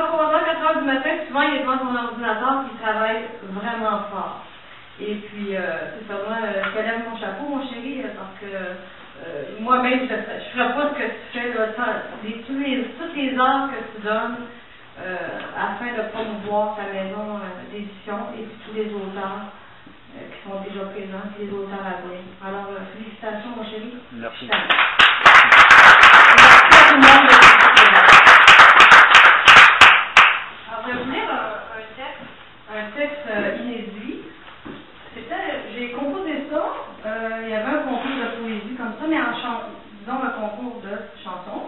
3h, 4h du matin, souvent il est devant son ordinateur et il travaille vraiment fort. Et puis, c'est ça, moi, je te lève mon chapeau, mon chéri, parce que moi-même, je ne ferais pas ce que tu fais, là, toutes les heures que tu donnes afin de promouvoir ta maison d'édition et puis tous les auteurs qui sont déjà présents, et les auteurs à venir. Alors, félicitations, mon chéri. Merci. Merci à tout le monde de Alors, je vais vous lire un texte inédit. J'ai composé ça, il y avait un concours de poésie comme ça, mais disons un concours de chansons.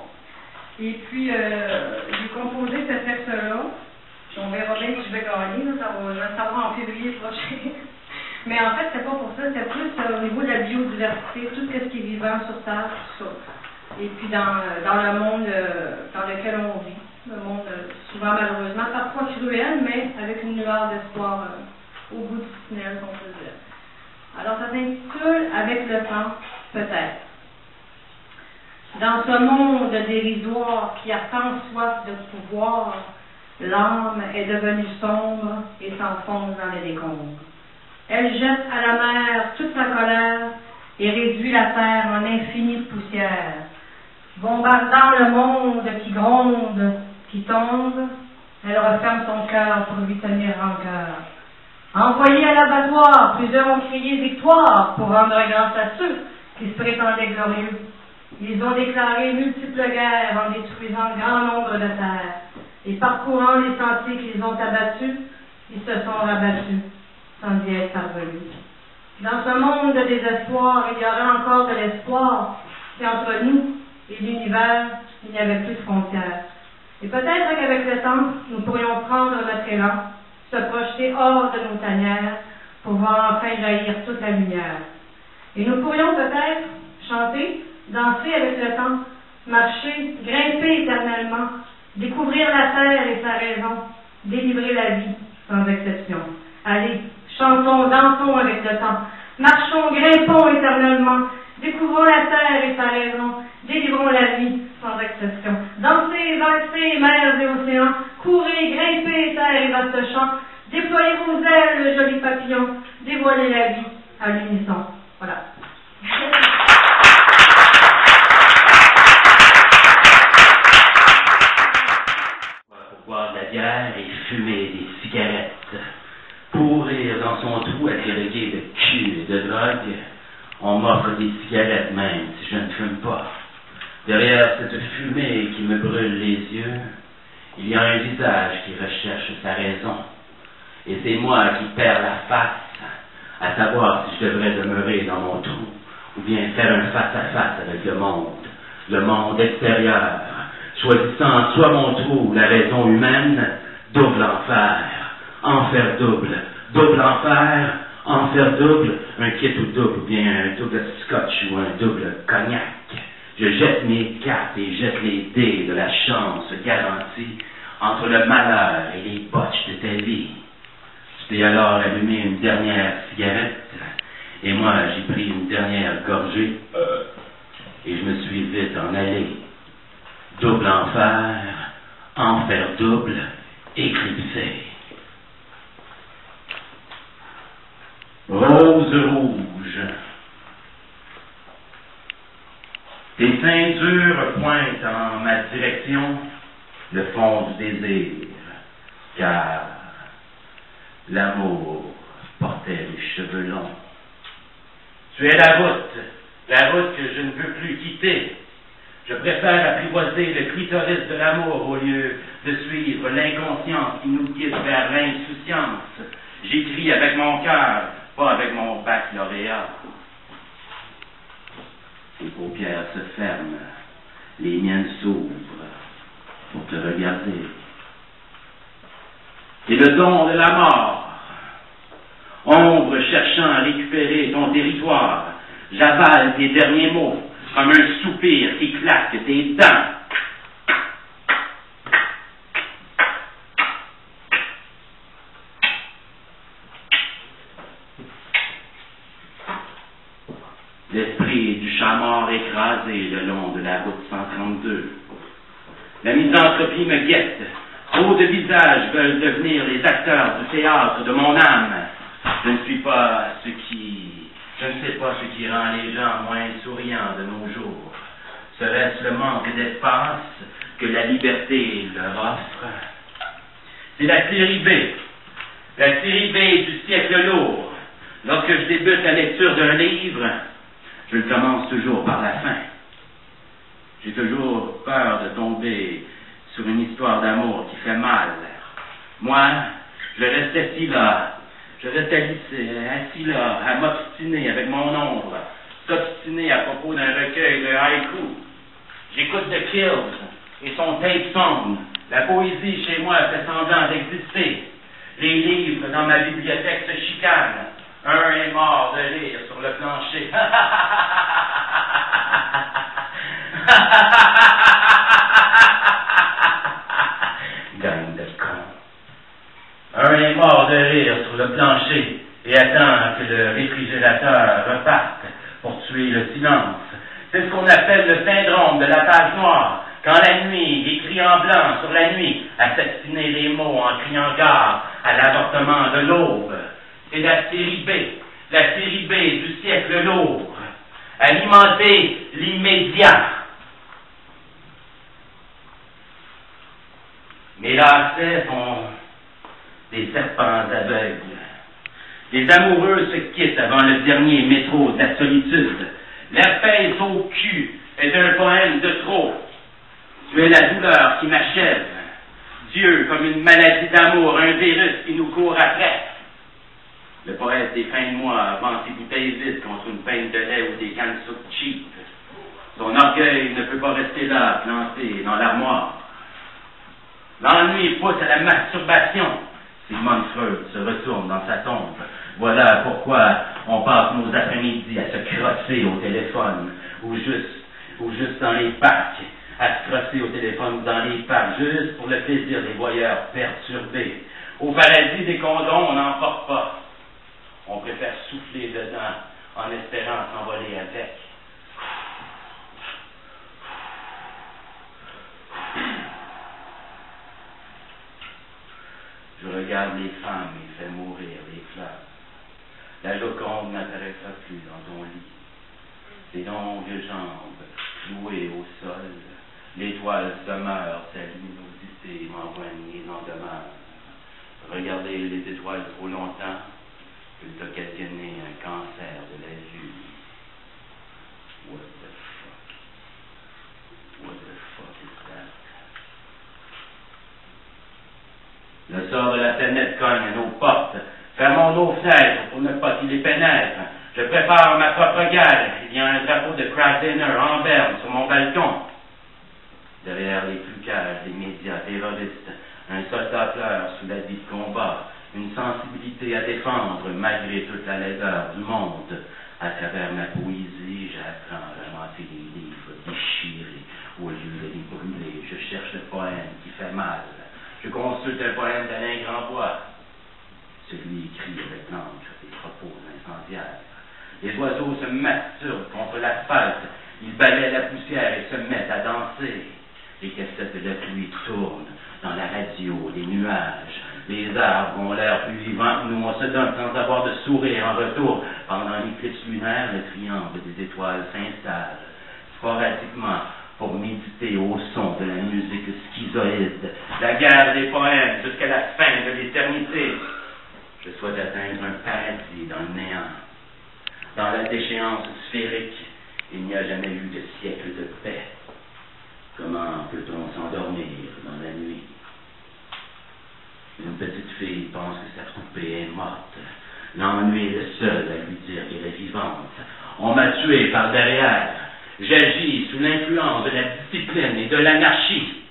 Et puis, j'ai composé ce texte-là. On verra bien si je vais gagner, là, je vais le savoir en février prochain. Mais en fait, c'est pas pour ça, c'est plus au niveau de la biodiversité, tout ce qui est vivant sur Terre, tout ça. Et puis dans le monde dans lequel on vit, le monde souvent malheureusement, parfois cruel, mais avec une lueur d'espoir au bout du tunnel, on peut dire. Alors ça s'intitule « Avec le temps, peut-être ». Dans ce monde dérisoire qui a tant soif de pouvoir, l'âme est devenue sombre et s'enfonce dans les décombres. Elle jette à la mer toute sa colère et réduit la terre en infinie poussière. Bombardant le monde qui gronde, qui tombe, elle referme son cœur pour lui tenir rancœur. Envoyés à l'abattoir, plusieurs ont crié victoire pour rendre grâce à ceux qui se prétendaient glorieux. Ils ont déclaré multiples guerres en détruisant grand nombre de terres. Et parcourant les sentiers qu'ils ont abattus, ils se sont rabattus, sans y être parvenus. Dans ce monde de désespoir, il y aura encore de l'espoir si entre nous et l'univers, il n'y avait plus de frontières. Et peut-être qu'avec le temps, nous pourrions prendre notre élan, se projeter hors de nos tanières pour voir enfin jaillir toute la lumière. Et nous pourrions peut-être chanter, danser avec le temps, marcher, grimper éternellement, découvrir la terre et sa raison, délivrer la vie sans exception. Allez, chantons, dansons avec le temps, marchons, grimpons éternellement, découvrons la terre et sa raison, délivrons la vie sans exception. Dansez, valsez, mers et océans, courez, grimpez, terre et vaste champ, déployez vos ailes, jolis papillons, dévoilez la vie à l'unisson. Voilà. Boire de la bière et fumer des cigarettes, pourrir dans son trou à déléguer de cul et de drogue. On m'offre des cigarettes même si je ne fume pas. Derrière cette fumée qui me brûle les yeux, il y a un visage qui recherche sa raison. Et c'est moi qui perds la face, à savoir si je devrais demeurer dans mon trou, ou bien faire un face-à-face avec le monde extérieur, choisissant soit mon trou ou la raison humaine, double enfer double, double enfer double, un kit ou double, ou bien un double scotch ou un double cognac. Je jette mes cartes et jette les dés de la chance garantie entre le malheur et les botches de ta vie. Je t'ai alors allumé une dernière cigarette, et moi j'ai pris une dernière gorgée, et je me suis vite en allé. Double enfer double, éclipsé. Rose rouge. Tes ceintures pointent en ma direction le fond du désir, car l'amour portait les cheveux longs. Tu es la route que je ne veux plus quitter. Je préfère apprivoiser le clitoris de l'amour au lieu de suivre l'inconscience qui nous guide vers l'insouciance. J'écris avec mon cœur, pas avec mon baccalauréat. Tes paupières se ferment, les miennes s'ouvrent pour te regarder. Et le don de la mort, ombre cherchant à récupérer ton territoire, j'avale tes derniers mots comme un soupir qui claque tes dents. L'esprit du chat mort écrasé le long de la route 132. La misanthropie me guette, Trop de visages veulent devenir les acteurs du théâtre de mon âme. Je ne sais pas ce qui rend les gens moins souriants de nos jours. Serait-ce le manque d'espace que la liberté leur offre? C'est la série B. La série B du siècle lourd. Lorsque je débute la lecture d'un livre, je le commence toujours par la fin. J'ai toujours peur de tomber sur une histoire d'amour qui fait mal. Moi, je reste assis là. Je reste assis là, à m'obstiner avec mon ombre, s'obstiner à propos d'un recueil de haïku. J'écoute The Kills et son tape song. La poésie chez moi fait semblant d'exister. Les livres dans ma bibliothèque se chicanent. Un est mort de rire sur le plancher. Gang de con. Un est mort de rire sur le plancher et attend que le réfrigérateur reparte pour tuer le silence. C'est ce qu'on appelle le syndrome de la page noire. Quand la nuit écrit en blanc sur la nuit, assassiner les mots en criant gare à l'avortement de l'aube. C'est la série B du siècle lourd. Alimenter l'immédiat. Mes lacets sont des serpents aveugles. Les amoureux se quittent avant le dernier métro de la solitude. L'herpès au cul est un poème de trop. Tu es la douleur qui m'achève. Dieu comme une maladie d'amour, un virus qui nous court après. Le poète des fins de mois vend ses bouteilles vides contre une pinte de lait ou des cannes de soupe cheap. Son orgueil ne peut pas rester là, planté dans l'armoire. L'ennui pousse à la masturbation. Sigmund Freud se retourne dans sa tombe. Voilà pourquoi on passe nos après-midi à se crosser au téléphone, ou juste dans les parcs, à se crosser au téléphone dans les parcs, juste pour le plaisir des voyeurs perturbés. Au paradis des condoms, on n'en porte pas. On préfère souffler dedans en espérant s'envoler avec. Je regarde les femmes et fais mourir les fleurs. La Joconde n'apparaîtra plus dans ton lit. Tes longues jambes clouées au sol, l'étoile demeure, sa luminosité m'envoie en demeure. Regarder les étoiles trop longtemps peut occasionner un cancer de la vue. What the fuck? What the fuck is that? Le sort de la planète cogne à nos portes. Fermons nos fenêtres pour ne pas qu'il les pénètre. Je prépare ma propre guerre. Il y a un drapeau de Crack Dinner en berne sur mon balcon. Derrière les trucages des médias terroristes, un soldat pleure sous la vie de combat, une sensibilité à défendre malgré toute la laideur du monde. À travers ma poésie, j'apprends à ramasser les livres déchirés. Au lieu de les brûler, je cherche le poème qui fait mal. Je consulte un poème d'Alain Grandbois. Celui écrit avec l'encre des propos incendiaires. Les oiseaux se masturbent contre l'asphalte. Ils balaient la poussière et se mettent à danser. Les cassettes de la pluie tournent dans la radio, les nuages. Les arbres ont l'air plus vivants. Nous, on se donne sans avoir de sourire en retour. Pendant l'éclipse lunaire, le triangle des étoiles s'installe sporadiquement pour méditer au son de la musique schizoïde. La guerre des poèmes jusqu'à la fin de l'éternité. Je souhaite atteindre un paradis dans le néant. Dans la déchéance sphérique, il n'y a jamais eu de siècle de paix. Comment peut-on s'endormir dans la nuit? Une petite fille pense que sa poupée est morte. L'ennui est le seul à lui dire qu'elle est vivante. On m'a tué par derrière. J'agis sous l'influence de la discipline et de l'anarchie.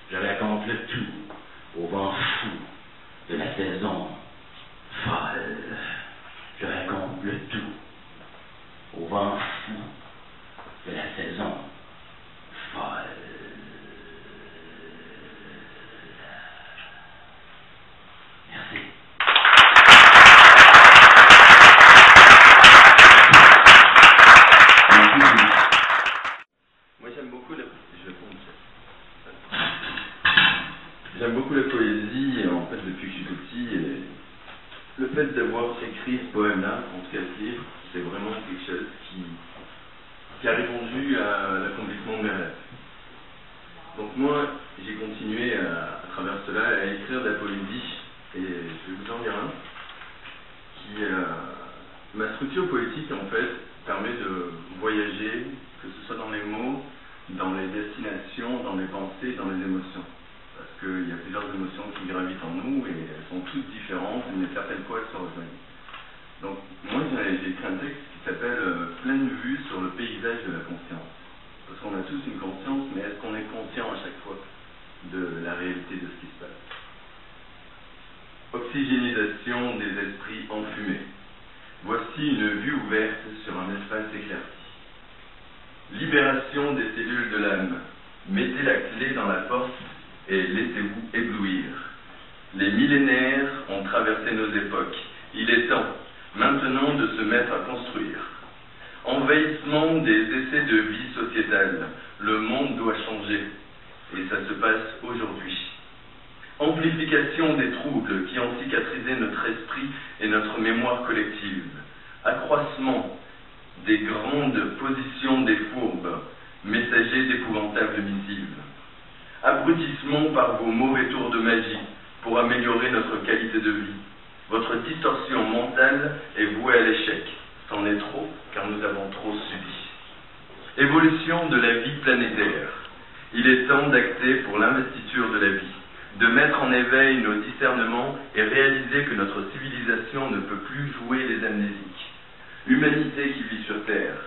Je raconte le tout au vent fou de la saison folle. Je raconte le tout au vent fou de la saison folle. Merci. J'aime beaucoup le poésie, en fait, depuis que je suis tout petit, et le fait d'avoir écrit ce poème-là, en tout cas ce livre, c'est vraiment quelque chose qui a répondu à l'accomplissement de mes rêves. Donc moi, j'ai continué à travers cela à écrire de la poésie, et je vais vous en dire un, qui, ma structure poétique, en fait, permet de voyager, que ce soit dans les mots, dans les destinations, dans les pensées, dans les émotions. Parce qu'il y a plusieurs émotions qui gravitent en nous et elles sont toutes différentes, mais certaines fois elles se rejoignent. Donc moi j'ai écrit un texte qui s'appelle Pleine vue sur le paysage de la conscience. Parce qu'on a tous une conscience, mais est-ce qu'on est conscient à chaque fois de la réalité de ce qui se passe? Oxygénisation des esprits enfumés. Voici une vue ouverte sur un espace éclairci. Libération des cellules de l'âme. Mettez la clé dans la porte et laissez-vous éblouir. Les millénaires ont traversé nos époques. Il est temps, maintenant, de se mettre à construire. Envahissement des essais de vie sociétale. Le monde doit changer. Et ça se passe aujourd'hui. Amplification des troubles qui ont cicatrisé notre esprit et notre mémoire collective. Accroissement des grandes positions des fourbes, messagers d'épouvantables missives. Abrutissement par vos mauvais tours de magie pour améliorer notre qualité de vie. Votre distorsion mentale est vouée à l'échec. C'en est trop, car nous avons trop subi. Évolution de la vie planétaire. Il est temps d'acter pour l'investiture de la vie, de mettre en éveil nos discernements et réaliser que notre civilisation ne peut plus jouer les amnésiques. Humanité qui vit sur Terre,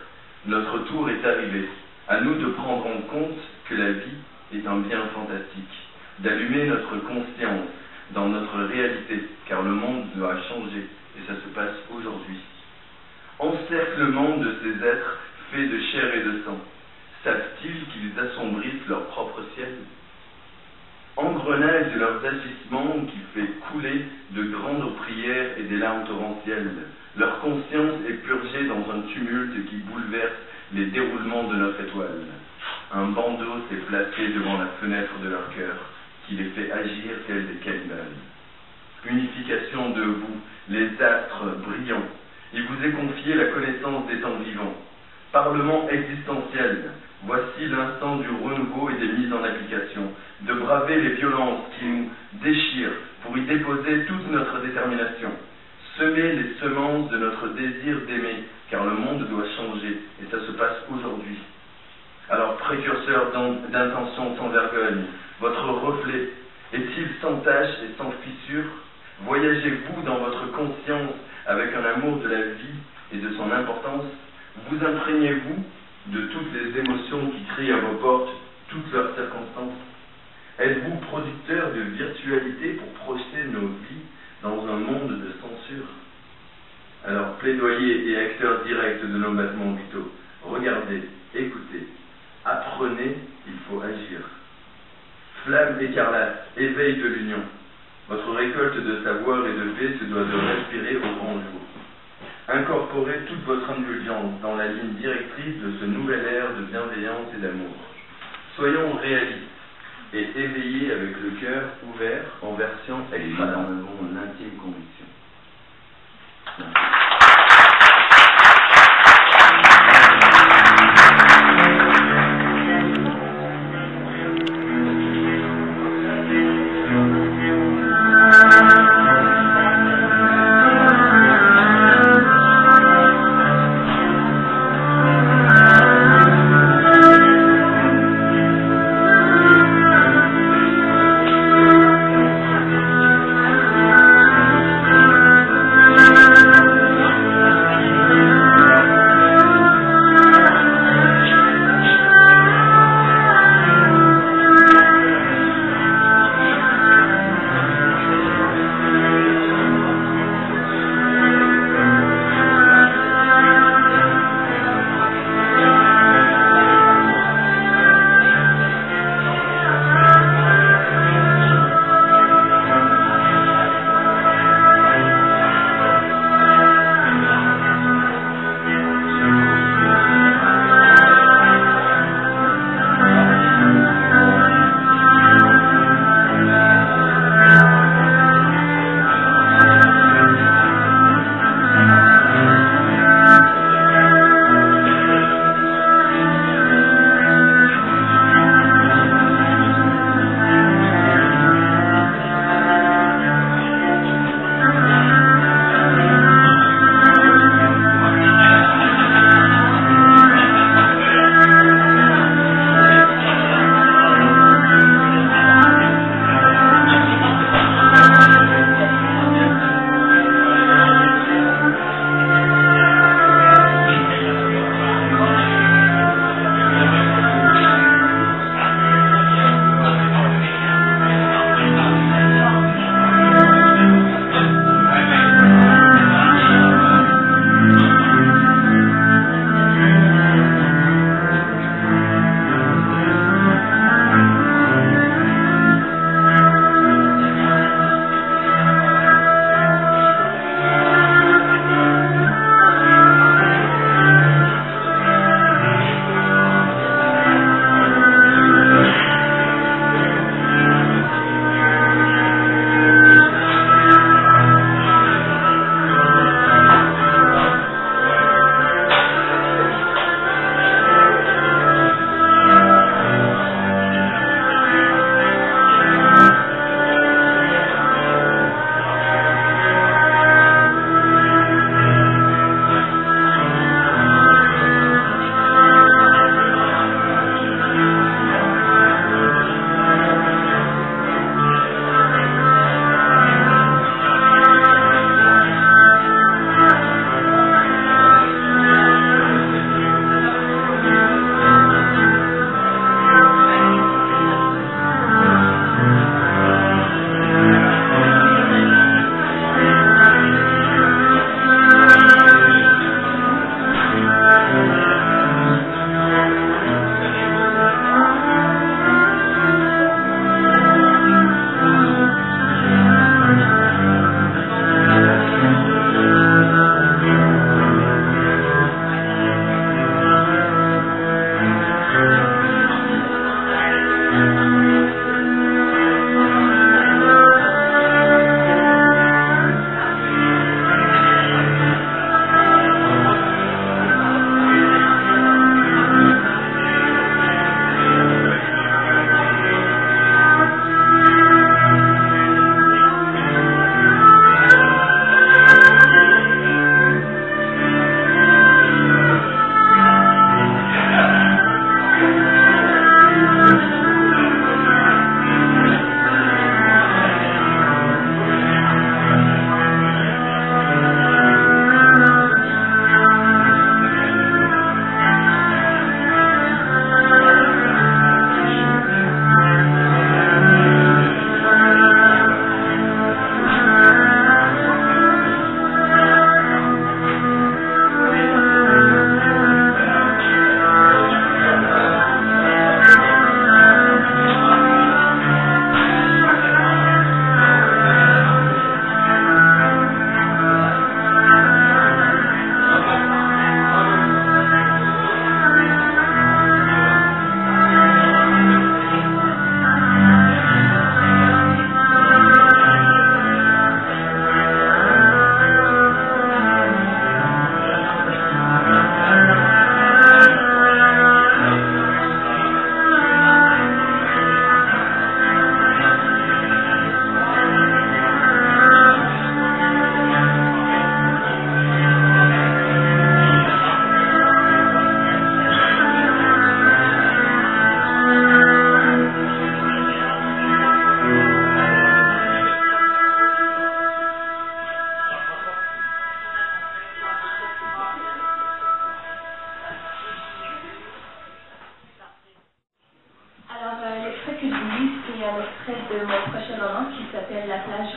notre tour est arrivé. À nous de prendre en compte que la vie est un bien fantastique, d'allumer notre conscience dans notre réalité, car le monde doit changer, et ça se passe aujourd'hui. Encerclement de ces êtres faits de chair et de sang, savent-ils qu'ils assombrissent leur propre ciel? Engrenage de leurs agissements qui fait couler de grandes prières et des larmes torrentielles. Leur conscience est purgée dans un tumulte qui bouleverse les déroulements de notre étoile. Un bandeau s'est placé devant la fenêtre de leur cœur, qui les fait agir tels des cannibales. Unification de vous, les astres brillants. Il vous est confié la connaissance des temps vivants. Parlement existentiel. Voici l'instant du renouveau et des mises en application, de braver les violences qui nous déchirent pour y déposer toute notre détermination. Semer les semences de notre désir d'aimer, car le monde doit changer, et ça se passe aujourd'hui. Alors, précurseur d'intentions sans vergogne, votre reflet est-il sans tache et sans fissure? Voyagez-vous dans votre conscience avec un amour de la vie et de son importance? Vous imprégnez-vous de toutes les émotions qui crient à vos portes toutes leurs circonstances? Êtes-vous producteur de virtualité pour projeter nos vies dans un monde de censure? Alors, plaidoyer et acteurs directs de nos battements vitaux, regardez, écoutez, apprenez, il faut agir. Flamme écarlate, éveil de l'union. Votre récolte de savoir et de paix se doit de respirer au grand jour. Incorporez toute votre indulgence dans la ligne directrice de ce nouvel ère de bienveillance et d'amour. Soyons réalistes et éveillés avec le cœur ouvert en version extra. Nous avons une intime conviction.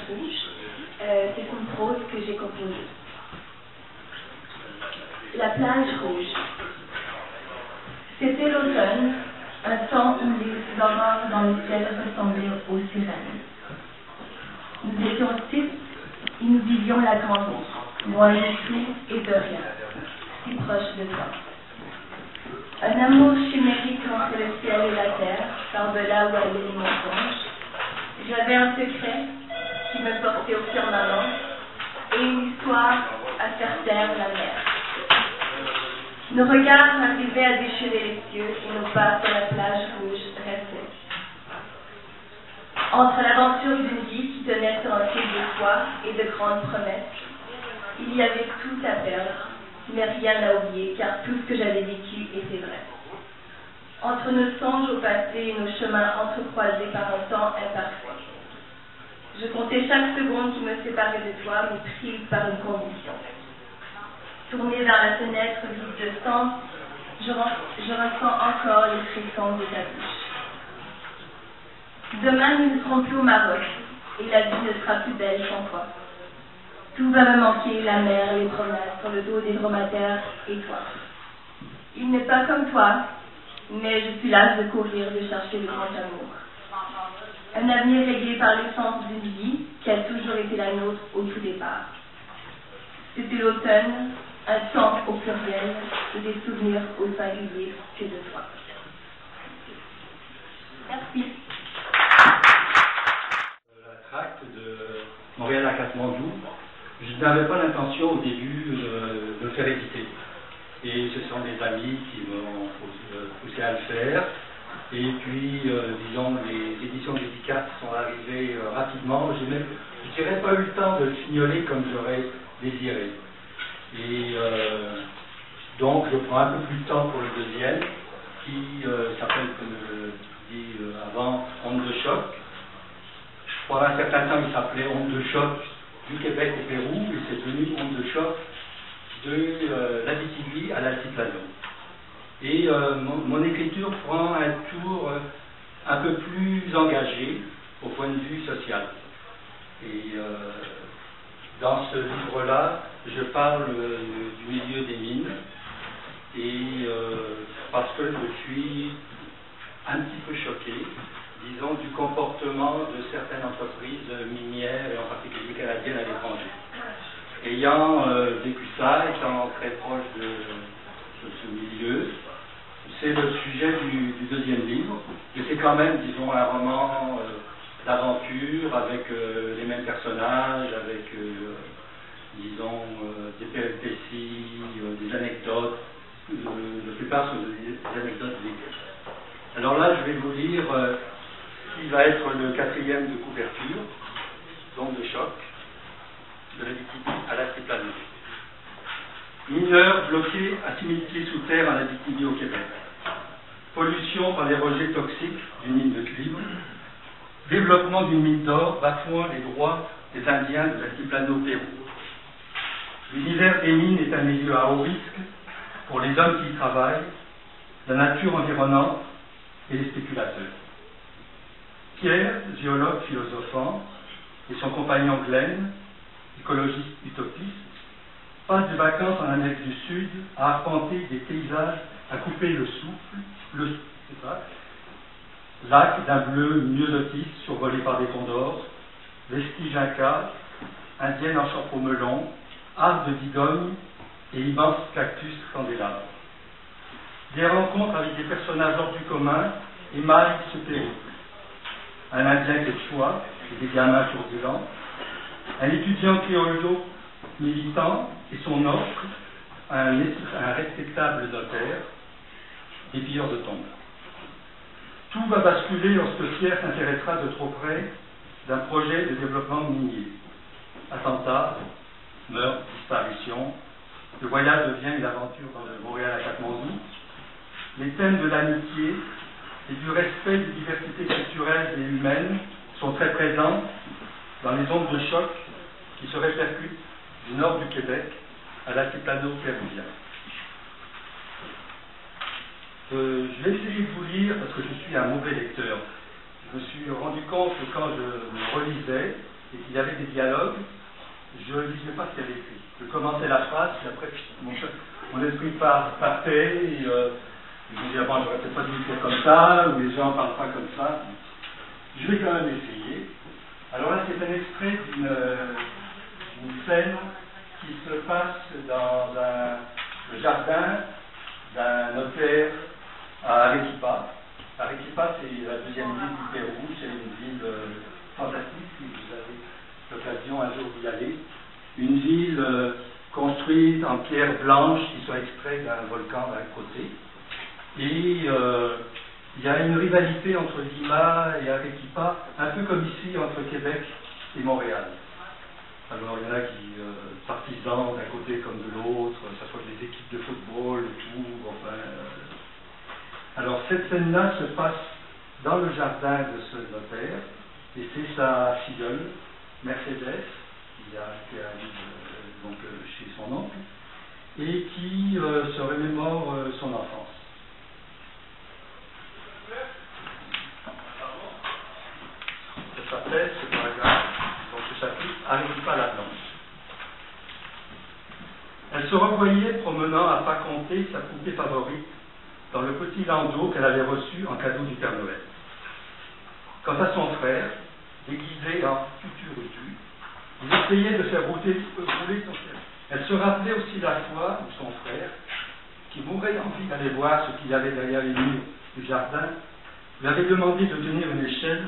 rouge. C'est une prose que j'ai composée. La plage rouge. C'était l'automne, un temps où les aurores dans le ciel ressemblaient aux sirènes. Nous étions 6 et nous vivions la grande vie, loin de tout et de rien, si proche de toi. Un amour chimérique entre le ciel et la terre, par-delà où allaient les mensonges. J'avais un secret qui me portait au firmament et une histoire à faire taire la mer. Nos regards arrivaient à déchirer les cieux et nos pas sur la plage rouge restaient. Entre l'aventure d'une vie qui tenait sur un fil de foi et de grandes promesses, il y avait tout à perdre, mais rien à oublier, car tout ce que j'avais vécu était vrai. Entre nos songes au passé et nos chemins entrecroisés par un temps imparfait. Je comptais chaque seconde qui me séparait de toi, mais prise par une condition. Tournée vers la fenêtre vide de sens, je ressens encore les frissons de ta bouche. Demain, nous ne serons plus au Maroc, et la vie ne sera plus belle sans toi. Tout va me manquer, la mer, les promenades sur le dos des dromadaires et toi. Il n'est pas comme toi, mais je suis lasse de courir, de chercher le grand amour. Un avenir réglé par l'essence d'une vie qui a toujours été la nôtre au tout départ. C'était l'automne, un temps au pluriel et des souvenirs au singulier que de toi. Merci. La tract de Montréal à Katmandou, je n'avais pas l'intention au début de le faire éditer. Et ce sont des amis qui m'ont poussé à le faire. Et puis, disons, les éditions dédicaces sont arrivées rapidement. Je dirais pas eu le temps de le fignoler comme j'aurais désiré. Et donc, je prends un peu plus de temps pour le deuxième, qui s'appelle, comme je dis avant, Onde de choc. Pendant un certain temps, il s'appelait Onde de choc du Québec au Pérou, et c'est devenu Onde de choc de l'Abitibi à l'Altiplano. Et mon écriture prend un tour un peu plus engagé au point de vue social. Et dans ce livre-là, je parle du milieu des mines, et parce que je suis un petit peu choqué, disons, du comportement de certaines entreprises minières, et en particulier canadiennes à l'étranger. Ayant vécu ça, étant très proche de ce milieu, c'est le sujet du deuxième livre, mais c'est quand même, disons, un roman d'aventure avec les mêmes personnages, avec, disons, des péripéties, des anecdotes. La plupart sont des anecdotes vécues. Alors là, je vais vous lire ce qui va être le 4e de couverture, donc de choc, de l'Abitibi à l'Altiplano. Mineurs bloqués à 6000 pieds sous terre en Abitibi au Québec. Pollution par les rejets toxiques d'une mine de cuivre. Développement d'une mine d'or bafouant les droits des Indiens de l'Altiplano au Pérou. L'univers des mines est un milieu à haut risque pour les hommes qui y travaillent, la nature environnante et les spéculateurs. Pierre, géologue philosophant, et son compagnon Glenn, écologiste utopiste, passent des vacances en Amérique du Sud à arpenter des paysages à couper le souffle, lac d'un bleu myosotis survolé par des condors, vestiges incas, indiennes en chapeau melon, arbres de digogne et immenses cactus candélabres. Des rencontres avec des personnages hors du commun émaillent ce périple. Un indien quechua et des gamins turbulents, un étudiant criollo militant et son oncle, un respectable notaire, des pilleurs de tombes. Tout va basculer lorsque Pierre s'intéressera de trop près d'un projet de développement minier. Attentat, meurtre, disparition, le voyage devient une aventure dans le Montréal à Katmandou. Les thèmes de l'amitié et du respect des diversités culturelles et humaines sont très présents dans les ondes de choc qui se répercutent du nord du Québec à l'altiplano péruvien. Je vais essayer de vous lire parce que je suis un mauvais lecteur. Je me suis rendu compte que quand je me relisais et qu'il y avait des dialogues, je ne lisais pas ce qu'il y avait écrit. Je commençais la phrase, et après mon esprit partait, et je me disais, bon, j'aurais peut-être pas dû écrire comme ça, ou les gens ne parlent pas comme ça. Je vais quand même essayer. Alors là, c'est un extrait d'une scène qui se passe dans le jardin d'un notaire à Arequipa. Arequipa, c'est la deuxième ville du Pérou, c'est une ville fantastique, si vous avez l'occasion un jour d'y aller. Une ville construite en pierre blanche qui soit extraite d'un volcan d'un côté. Et il y a une rivalité entre Lima et Arequipa, un peu comme ici entre Québec et Montréal. Alors il y en a qui partisans d'un côté comme de l'autre, que ce soit des équipes de football et tout, enfin. Alors cette scène-là se passe dans le jardin de ce notaire, et c'est sa filleule, Mercedes, qui habite donc chez son oncle, et qui se remémore son enfance. Ça s'appelle, ce paragraphe, donc ce chapitre, Arequipa la Blanche. Elle se revoyait promenant à pas compter sa poupée favorite dans le petit landau qu'elle avait reçu en cadeau du Père Noël. Quant à son frère, déguisé en tuturutu, il essayait de faire rouler son cœur. Elle se rappelait aussi la fois où son frère, qui mourait d'envie d'aller voir ce qu'il y avait derrière les murs du jardin, lui avait demandé de tenir une échelle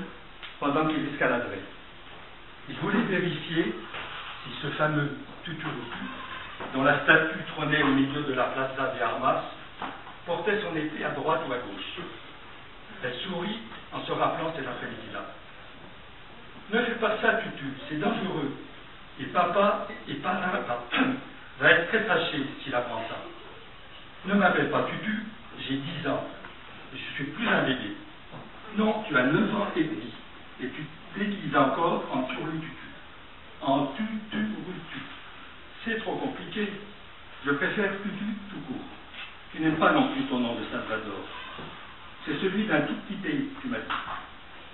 pendant qu'il escaladerait. Il voulait vérifier si ce fameux tuturutu, dont la statue trônait au milieu de la Plaza de Armas, portait son épée à droite ou à gauche. Elle sourit en se rappelant cet après-midi-là. Ne fais pas ça, Tutu, c'est dangereux. Et papa va être très fâché s'il apprend ça. Ne m'appelle pas Tutu, j'ai 10 ans. Et je suis plus un bébé. Non, tu as 9 ans et demi. Et tu te déguises encore en turlututu. En tuturutu. C'est trop compliqué. Je préfère Tutu tout court. Tu n'aimes pas non plus ton nom de Salvador. C'est celui d'un tout petit pays, tu m'as dit.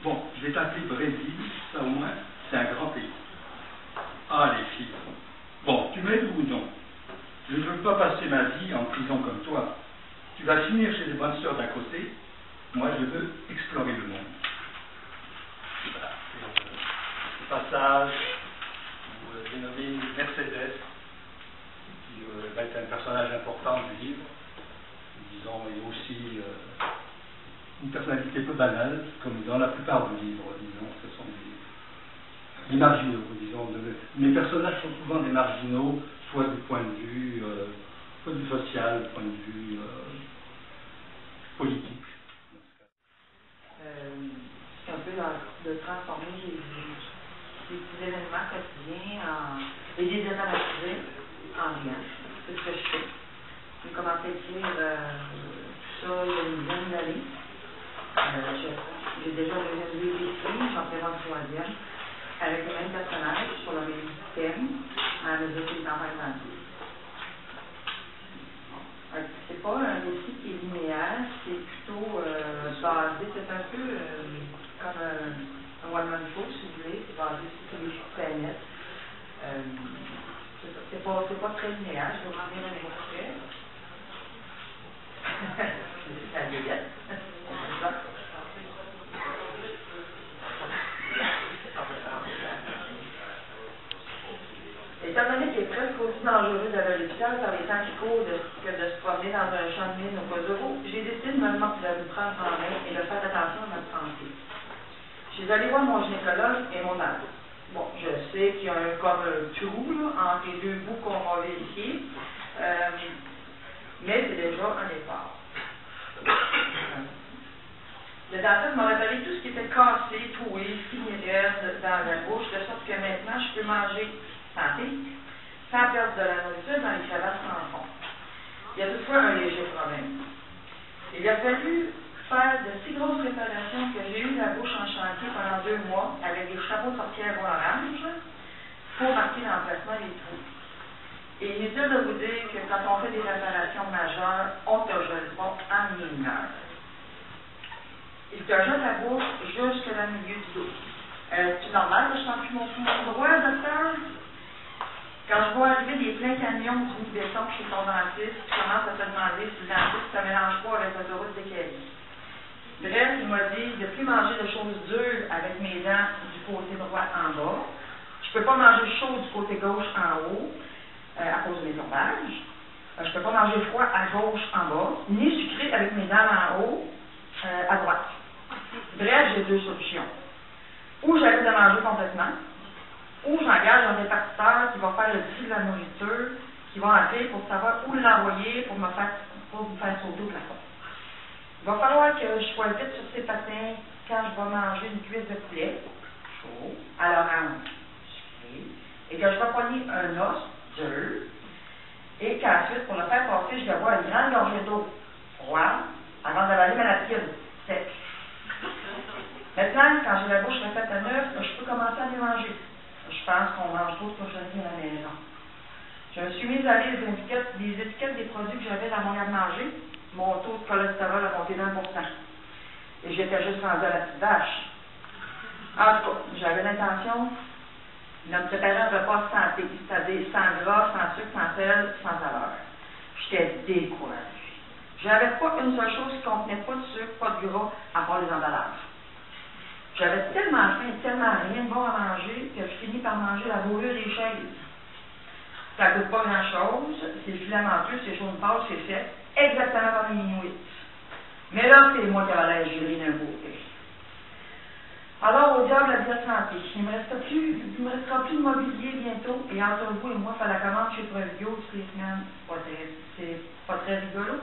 Bon, je vais t'appeler Brésil, ça au moins, c'est un grand pays. Ah, les filles. Bon, tu m'aides ou non? Je ne veux pas passer ma vie en prison comme toi. Tu vas finir chez les bonnes sœurs d'à côté. Moi, je veux explorer le monde. Voilà. Le passage où j'ai nommé Mercedes, qui va être un personnage important du livre. Disons, et aussi une personnalité peu banale, comme dans la plupart des livres, disons, ce sont des marginaux, disons. Mes personnages sont souvent des marginaux, soit du point de vue social, du point de vue politique. C'est un peu de transformer des petits événements quotidiens et les dédramatiser en lien. C'est ce que je fais. J'ai commencé à écrire tout ça il y a une dizaine d'années. J'ai déjà le deuxième livre écrit, j'en présente le troisième, avec le même personnage, sur le même thème, à la mesure que les campagnes grandissent. C'est pas un récit qui est linéaire, c'est plutôt basé, c'est un peu comme un one-man show, si vous voulez, c'est basé sur les planètes. C'est pas très linéaire, je vais vous rendre un extrait. C'est la vieillette. Étant donné qu'il est presque aussi dangereux d'aller à l'hôpital par les temps qui courent que de se promener dans un champ de mine au cas où, j'ai décidé de me prendre en main et de faire attention à notre santé. Je suis allée voir mon gynécologue et mon âge. Bon, je sais qu'il y a comme un trou là, entre les deux bouts qu'on va vérifier, mais c'est déjà un départ. Le dentiste m'a révélé tout ce qui était cassé, troué, finière dans la bouche, de sorte que maintenant je peux manger santé, sans perdre de la nourriture dans les crevasses sans fond. Il y a toutefois un léger problème. Il a fallu faire de si grosses réparations que j'ai eu la bouche en chantier pendant 2 mois avec des chapeaux de sorcière orange pour marquer l'emplacement des trous. Et inutile de vous dire que quand on fait des réparations majeures, on te jette pas en mineur. Il te jette la bouche jusqu'à la milieu du dos. C'est normal que je sens plus mon droit, docteur? Quand je vois arriver des pleins camions qui descendent chez ton dentiste, tu commences à te demander si le dentiste ne mélange pas avec l'autoroute des caries. Bref, il m'a dit de ne plus manger de choses dures avec mes dents du côté droit en bas. Je ne peux pas manger chaud du côté gauche en haut à cause de mes plombages. Je ne peux pas manger froid à gauche en bas, ni sucré avec mes dents en haut à droite. Bref, j'ai deux solutions. Ou j'arrête de manger complètement, ou j'engage un répartiteur qui va faire le tri de la nourriture, qui va appeler pour savoir où l'envoyer pour me faire sauter au plafond. Il va falloir que je sois vite sur ses patins quand je vais manger une cuisse de poulet, chaud, à l'orange, sucré, et que je vais pogner un os dur, et qu'ensuite, pour le faire passer, je vais boire une grande gorgée d'eau froide avant d'avaler ma napkin sec. Maintenant, quand j'ai la bouche refaite à neuf, je peux commencer à mieux manger. Je pense qu'on mange trop de cochonneries à la maison. Je me suis mise à lire les étiquettes des produits que j'avais dans mon garde-manger. Mon taux de cholestérol a monté d'1%. Et j'étais juste rendue à la petite vache. En tout cas, j'avais l'intention de me préparer un repas santé, c'est-à-dire sans gras, sans sucre, sans sel, sans saveur. J'étais découragée. J'avais pas une seule chose qui ne contenait pas de sucre, pas de gras, à part les emballages. J'avais tellement faim, tellement rien de bon à manger, que je finis par manger la bourrure des chaises. Ça ne coûte pas grand-chose, c'est filamenteux, c'est jaune pâle, c'est fait, exactement comme les Inuits. Mais là, c'est moi qui avais l'air gelé d'un côté. Alors, au diable, la vie santé. Il ne me restera plus de mobilier bientôt, et entre vous et moi, ça la commande chez Previo toutes les semaines. C'est pas très rigolo,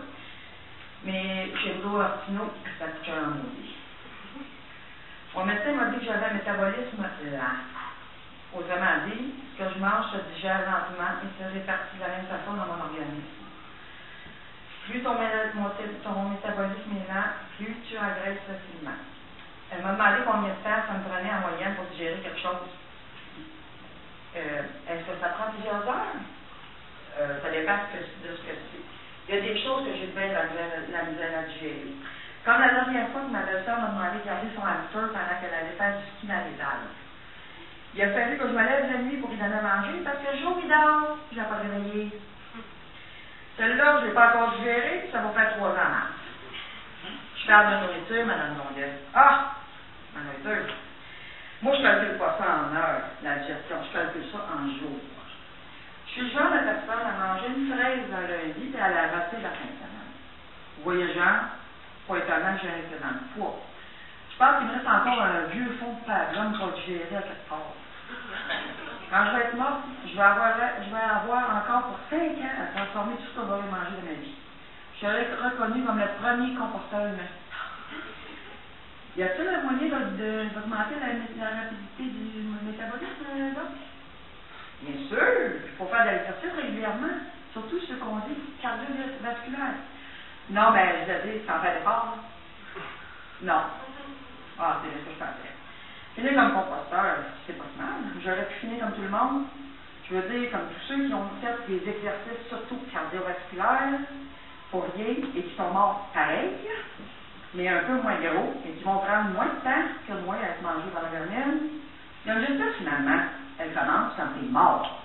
mais chez Udo Artino, ça coûte cher en maudit. Mon médecin m'a dit que j'avais un métabolisme lent. Autrement dit, ce que je mange se digère lentement et se répartit de la même façon dans mon organisme. Plus ton métabolisme est lent, plus tu engraisses facilement. Elle m'a demandé combien de temps ça me prenait en moyenne pour digérer quelque chose. Est-ce que ça prend plusieurs heures? Ça dépend de ce que c'est. Il y a des choses que j'ai bien la misère à digérer. Comme la dernière fois que ma belle-sœur m'a demandé de garder son hamster pendant qu'elle allait faire du ski dans les Alpes. Il a fallu que je me lève la nuit pour lui donner à manger parce que le jour il dort, je ne l'ai pas réveillé. Celle-là, je ne l'ai pas encore digérée, ça va faire 3 ans en mars. Je parle de nourriture, Mme Longueuil. Ah! Ma nourriture. Moi, je ne calcule pas ça en heures, la digestion, je calcule ça en jours. Je suis le genre de personne à manger une fraise un lundi et à la rater la fin de semaine. Voyageant, pas étonnant que j'ai un excédent de poids. Je pense qu'il me reste encore un vieux fond de pavlone pour digérer à quelque part. Quand je vais être morte, je vais avoir encore pour 5 ans à transformer tout ce que j'aurais mangé de ma vie. Je serai reconnu comme le premier composteur humain. Y a-t-il un moyen d'augmenter la rapidité du métabolisme, donc? Bien sûr, il faut faire de l'exercice régulièrement, surtout ceux qu'on dit cardiovasculaire. Non, ben, je veux dire, sans faire d'effort. Non. Ah, c'est ce que je pensais. Finir comme composteur, c'est pas mal. J'aurais pu finir comme tout le monde. Je veux dire, comme tous ceux qui ont fait des exercices, surtout cardiovasculaires, pour rien, et qui sont morts pareil, mais un peu moins gros, et qui vont prendre moins de temps que moi à être mangés par la vermine. Le résultat, finalement, elle commence quand t'es mort.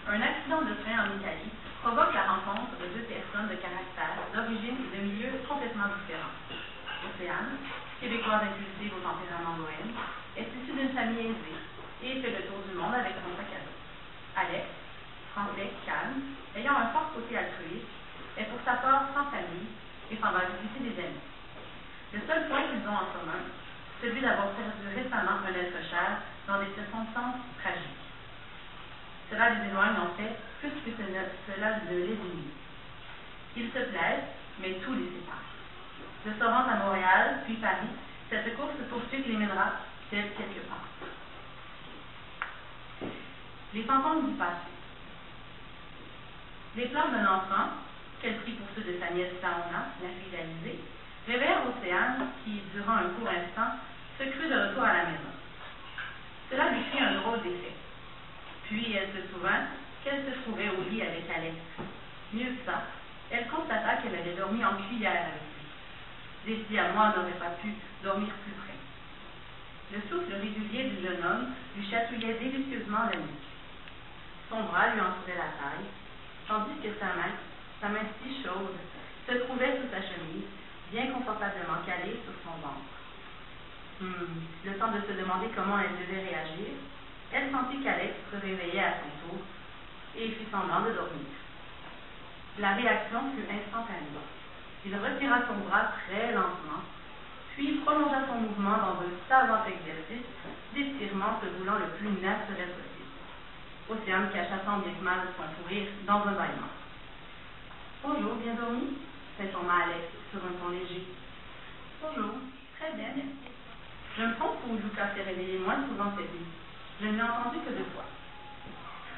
Un accident de train en Italie provoque la rencontre de 2 personnes de caractère, d'origine et de milieux complètement différents. Océane, québécoise impulsive au tempérament bohème, est issue d'une famille aisée et fait le tour du monde avec son sac à dos. Alex, français, calme, ayant un fort côté altruiste, est pour sa part sans famille et s'en va visiter des amis. Le seul point qu'ils ont en commun, celui d'avoir perdu récemment un être cher dans des circonstances tragiques. Cela les éloigne en fait plus que cela ne les unit. Ils se plaisent, mais tout les sépare. De Sorrente à Montréal, puis Paris, cette course poursuite les mènera quelque part. Les fantômes du passé. Les pleurs d'un enfant, qu'elle prit pour ceux de sa nièce Saona, la fille d'Alizée, réveillèrent Océane qui, durant un court instant, se crut de retour à la maison. Cela lui fit un drôle d'effet. Puis elle se souvint qu'elle se trouvait au lit avec Alex. Mieux que ça, elle constata qu'elle avait dormi en cuillère avec lui. Des filles à moi n'auraient pas pu dormir plus près. Le souffle régulier du jeune homme lui chatouillait délicieusement la nuque. Son bras lui entourait la taille, tandis que sa main si chaude, se trouvait sous sa chemise, bien confortablement calée sur son ventre. Le temps de se demander comment elle devait réagir, elle sentit qu'Alex se réveillait à son tour et fit semblant de dormir. La réaction fut instantanée. Il retira son bras très lentement, puis prolongea son mouvement dans un savant exercice d'étirement se voulant le plus naturel possible. Océane cacha tant bien que mal son sourire dans un bâillement. « Bonjour, bien dormi ?» s'informa Alex sur un ton léger. « Bonjour, très bien, merci. Je me trompe ou Lucas s'est réveillé moins souvent cette nuit. Je ne l'ai entendu que 2 fois. »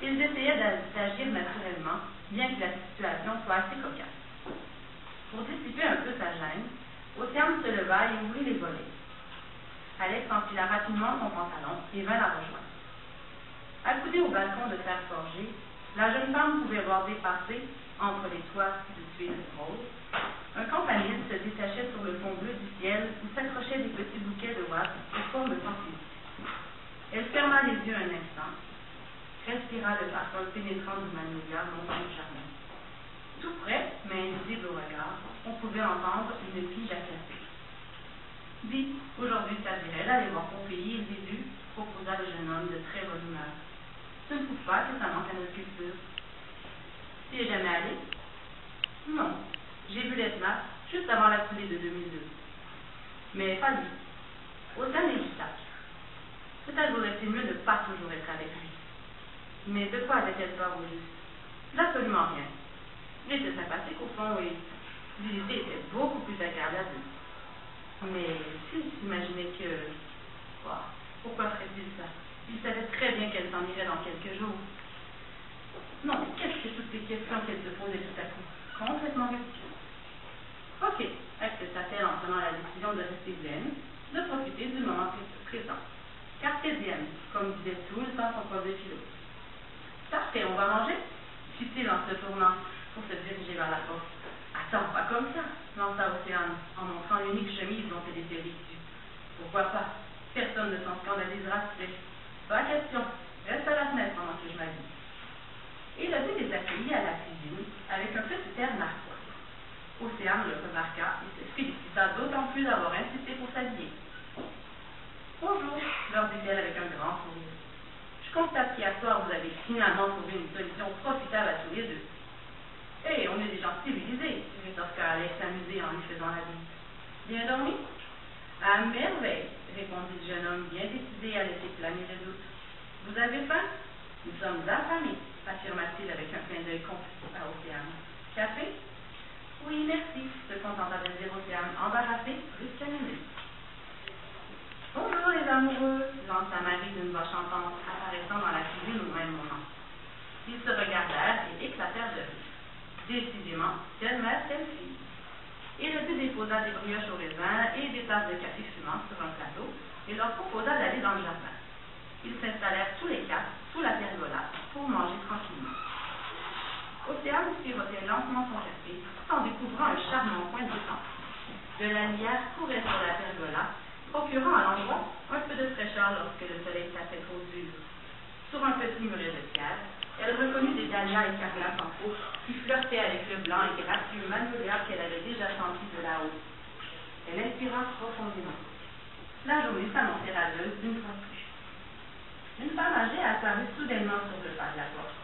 Ils essayaient d'agir naturellement, bien que la situation soit assez cocasse. Pour dissiper un peu sa gêne, Océane se leva et ouvrit les volets. Alex enfila rapidement son pantalon et vint la rejoindre. Accoudée au balcon de fer forgé, la jeune femme pouvait voir dépasser, entre les toits de tuiles roses, un campanile se détachait sur le fond bleu du ciel où s'accrochaient des petits bouquets de wasps aux formes fantaisies. Elle ferma les yeux un instant, respira le parfum pénétrant du magnolia montant du jardin. Tout près, mais invisible au regard, on pouvait entendre une pige à café. « Dis, aujourd'hui ça dirait d'aller voir ton pays et Jésus, » proposa le jeune homme de très bonne humeur. « Tu ne trouves pas que ça manque à notre culture? » « Tu y es jamais allé? »« Non, j'ai vu l'Etna juste avant la coulée de 2002. Mais pas lui. Océane hésita. Peut-être vaudrait-il mieux ne pas toujours être avec lui. Mais de quoi avait-elle peur au juste? D'absolument rien. Il était sympathique au fond et l'idée était beaucoup plus agréable à deux. Mais s'il s'imaginait que... pourquoi ferait-il ça? Il savait très bien qu'elle s'en irait dans quelques jours. Non, mais qu'est-ce que toutes ces questions qu'elle se posait tout à coup? Complètement ridicule. Ok, accepta-t-elle en prenant la décision de rester zen, de profiter du moment présent. Carpe diem, comme disait tout le temps son prof de philo. Parfait, on va manger? Fit-il en se tournant pour se diriger vers la porte. Attends, pas comme ça, lança Océane, en montrant l'unique chemise dont elle était vêtue. Pourquoi pas? Personne ne s'en scandalisera, tu sais. Pas question, reste à la fenêtre pendant que je m'habille. Et le deux les accueillit à la cuisine avec un petit air narquois. Océane le remarqua et se félicita d'autant plus d'avoir insisté pour s'habiller. Bonjour, leur dit-elle avec un grand sourire. Je constate qu'hier soir vous avez finalement trouvé une solution profitable à tous les deux. Hé, on est des gens civilisés, rétorqua Alex amusé en lui faisant la bise. Bien dormi? À merveille, répondit le jeune homme bien décidé à laisser planer le doute. Vous avez faim? Nous sommes affamés, affirma-t-il avec un clin d'œil confus à Océane. Café? Oui, merci, se contenta de dire Océane, embarrassée, plus qu'amusée. Bonjour les amoureux, lança Marie d'une voix chantante, apparaissant dans la cuisine au même moment. Ils se regardèrent et éclatèrent de rire. Décidément, telle mère, telle fille. Et le deux déposa des brioches au raisin et des tasses de café fumant sur un plateau et leur proposa d'aller dans le jardin. Ils s'installèrent tous les 4 sous la pergola pour manger tranquillement. Océane sirotait lentement son café tout en découvrant un charmant coin de temps. De la lumière courait sur la pergola, procurant à l'endroit un peu de fraîcheur lorsque le soleil tapait trop dur. Sur un petit muret de pierre, elle reconnut des dahlias écarlates en pot qui flirtaient avec le blanc et gracieux magnolia qu'elle avait déjà senti de là-haut. Elle inspira profondément. La journée s'annonçait radieuse une fois de plus. Une femme âgée apparut soudainement sur le pas de la porte.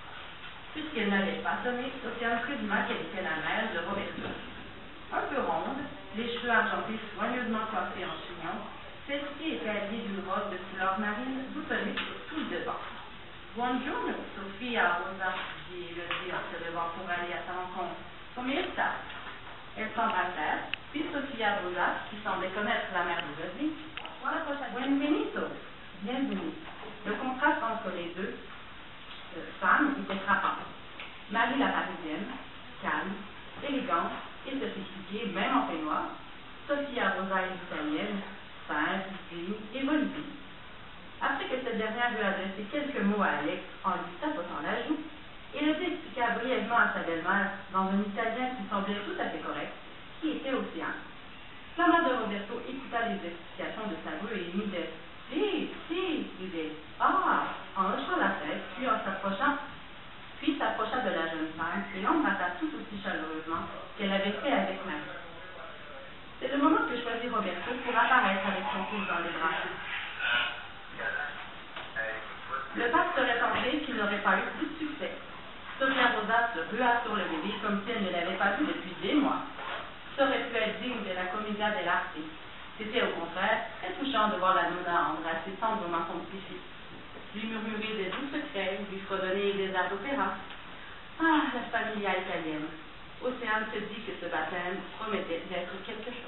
Puisqu'elle n'avait pas sonné, Océane présuma qu'elle était la mère de Roberta. Un peu ronde, les cheveux argentés soigneusement coiffés en chignon, celle-ci était habillée d'une robe de couleur marine boutonnée sur tout le devant. Buongiorno, Sofia Rosa, dit Elodie en se levant pour aller à sa rencontre. Combien de ça? Elles s'embrassèrent, puis Sofia Rosa, qui semblait connaître la mère d'Elodie, Buonvenito, bienvenue. Le contraste entre les deux femmes était frappant. Marie la Parisienne, calme, élégante et sophistiquée, même en peignoir. Sophia Rosa l'Italienne, simple, digne et volubile. Après que cette dernière eut adressé quelques mots à Alex en lui tapotant la joue, Élodie expliqua brièvement à sa belle-mère, dans un italien qui semblait tout à fait correct, qui était Océane. La mère de Roberto écouta les explications de sa rue et émit de « Si, disait « Ah !» en hochant la tête, puis s'approcha de la jeune femme et l'embrassa tout aussi chaleureusement qu'elle avait fait avec Marie. C'est le moment que choisit Roberto pour apparaître avec son fils dans les bras. Le père serait tenté qu'il n'aurait pas eu plus de succès. Sophia Rosa se rua sur le bébé comme si elle ne l'avait pas vu depuis des mois. Ça aurait pu être digne de la commedia dell'arte. C'était au contraire très touchant de voir la nonna embrasser tendrement son petit-fils, lui murmurer des doux secrets, lui fredonner des airs d'opéra. Ah, la familia italienne. Océane se dit que ce baptême promettait d'être quelque chose.